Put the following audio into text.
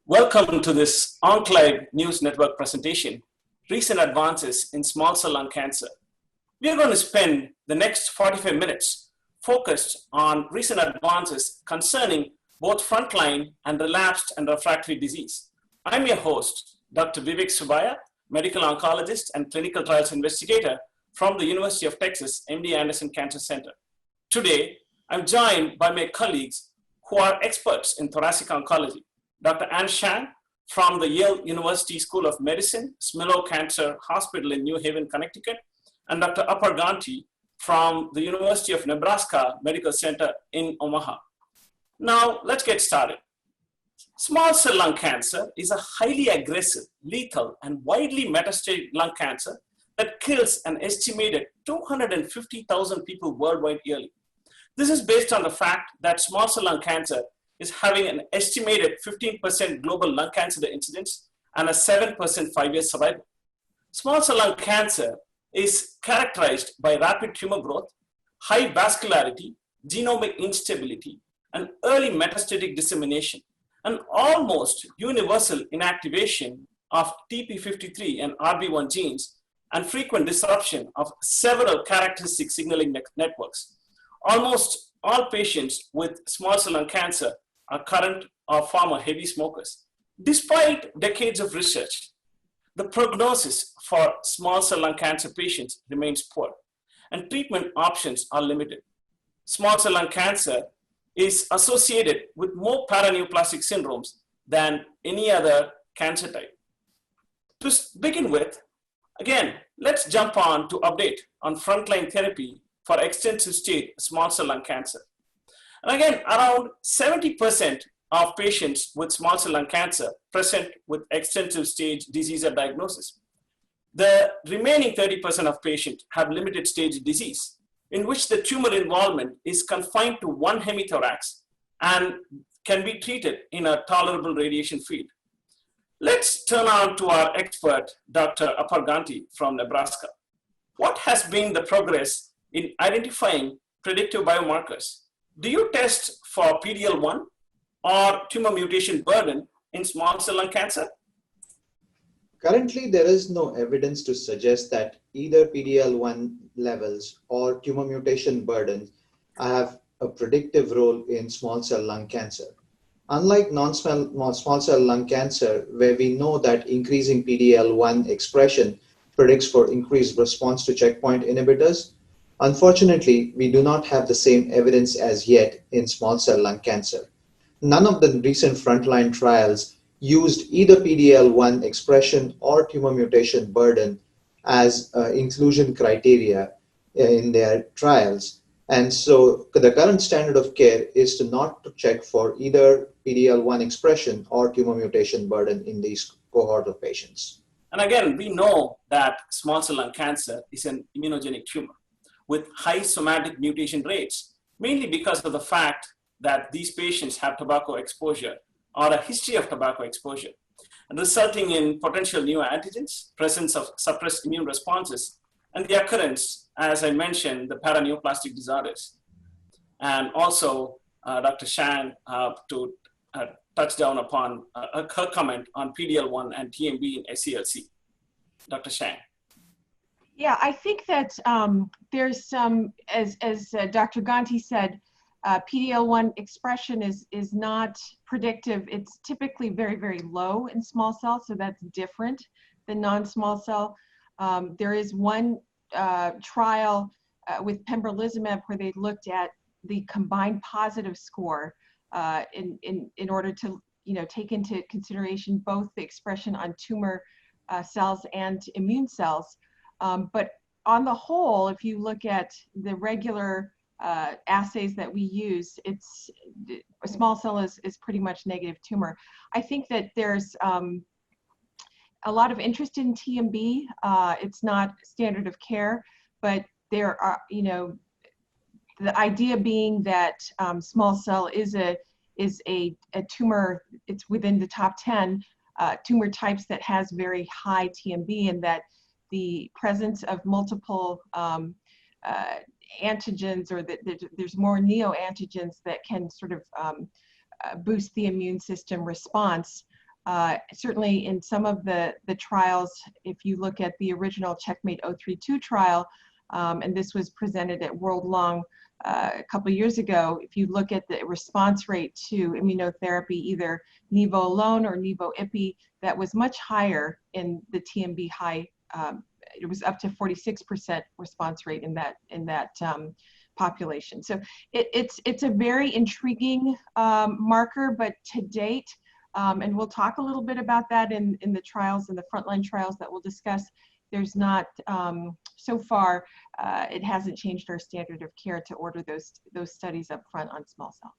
Welcome to this Enclave News Network presentation, Recent Advances in Small Cell Lung Cancer. We are going to spend the next 45 minutes focused on recent advances concerning both frontline and relapsed and refractory disease. I'm your host, Dr. Vivek Subbiah, medical oncologist and clinical trials investigator from the University of Texas MD Anderson Cancer Center. Today, I'm joined by my colleagues who are experts in thoracic oncology. Dr. Ann Shan from the Yale University School of Medicine, Smilow Cancer Hospital in New Haven, Connecticut, and Dr. Apar Ganti from the University of Nebraska Medical Center in Omaha. Now, let's get started. Small cell lung cancer is a highly aggressive, lethal, and widely metastatic lung cancer that kills an estimated 250,000 people worldwide yearly. This is based on the fact that small cell lung cancer is having an estimated 15% global lung cancer incidence and a 7% 5-year survival. Small cell lung cancer is characterized by rapid tumor growth, high vascularity, genomic instability, and early metastatic dissemination, and almost universal inactivation of TP53 and RB1 genes, and frequent disruption of several characteristic signaling networks. Almost all patients with small cell lung cancer are current or former heavy smokers. Despite decades of research, the prognosis for small cell lung cancer patients remains poor, and treatment options are limited. Small cell lung cancer is associated with more paraneoplastic syndromes than any other cancer type. To begin with, again, let's jump on to update on frontline therapy for extensive stage small cell lung cancer. And again, around 70% of patients with small cell lung cancer present with extensive stage disease or diagnosis. The remaining 30% of patients have limited stage disease, in which the tumor involvement is confined to one hemithorax and can be treated in a tolerable radiation field. Let's turn on to our expert, Dr. Apar Ganti from Nebraska. What has been the progress in identifying predictive biomarkers? Do you test for PD-L1 or tumor mutation burden in small cell lung cancer? Currently, there is no evidence to suggest that either PD-L1 levels or tumor mutation burden have a predictive role in small cell lung cancer. Unlike non-small cell lung cancer, where we know that increasing PD-L1 expression predicts for increased response to checkpoint inhibitors, unfortunately, we do not have the same evidence as yet in small cell lung cancer. None of the recent frontline trials used either PD-L1 expression or tumor mutation burden as inclusion criteria in their trials. And so the current standard of care is to not to check for either PD-L1 expression or tumor mutation burden in these cohort of patients. And again, we know that small cell lung cancer is an immunogenic tumor with high somatic mutation rates, mainly because of the fact that these patients have tobacco exposure or a history of tobacco exposure, resulting in potential neoantigens, presence of suppressed immune responses, and the occurrence, as I mentioned, the paraneoplastic disorders. And also, Dr. Shan to touch down upon her comment on PD-L1 and TMB in SCLC. Dr. Shan. Yeah, I think that there's some, as Dr. Ganti said, PD-L1 expression is not predictive. It's typically very, very low in small cell, so that's different than non-small cell. There is one trial with pembrolizumab where they looked at the combined positive score in order to take into consideration both the expression on tumor cells and immune cells. But on the whole, if you look at the regular assays that we use, a small cell is pretty much negative tumor. I think that there's a lot of interest in TMB. It's not standard of care, but there are, the idea being that small cell is a tumor. It's within the top 10 tumor types that has very high TMB, and that the presence of multiple antigens, or that there's more neoantigens that can sort of boost the immune system response, Certainly in some of the trials, if you look at the original Checkmate 032 trial, and this was presented at World Lung a couple of years ago, if you look at the response rate to immunotherapy, either Nivo alone or Nivo-Ipi, that was much higher in the TMB high. It was up to 46% response rate in that population. So it's a very intriguing marker, but to date, and we'll talk a little bit about that in the trials, in the frontline trials that we'll discuss, there's not, so far, it hasn't changed our standard of care to order those studies up front on small cell.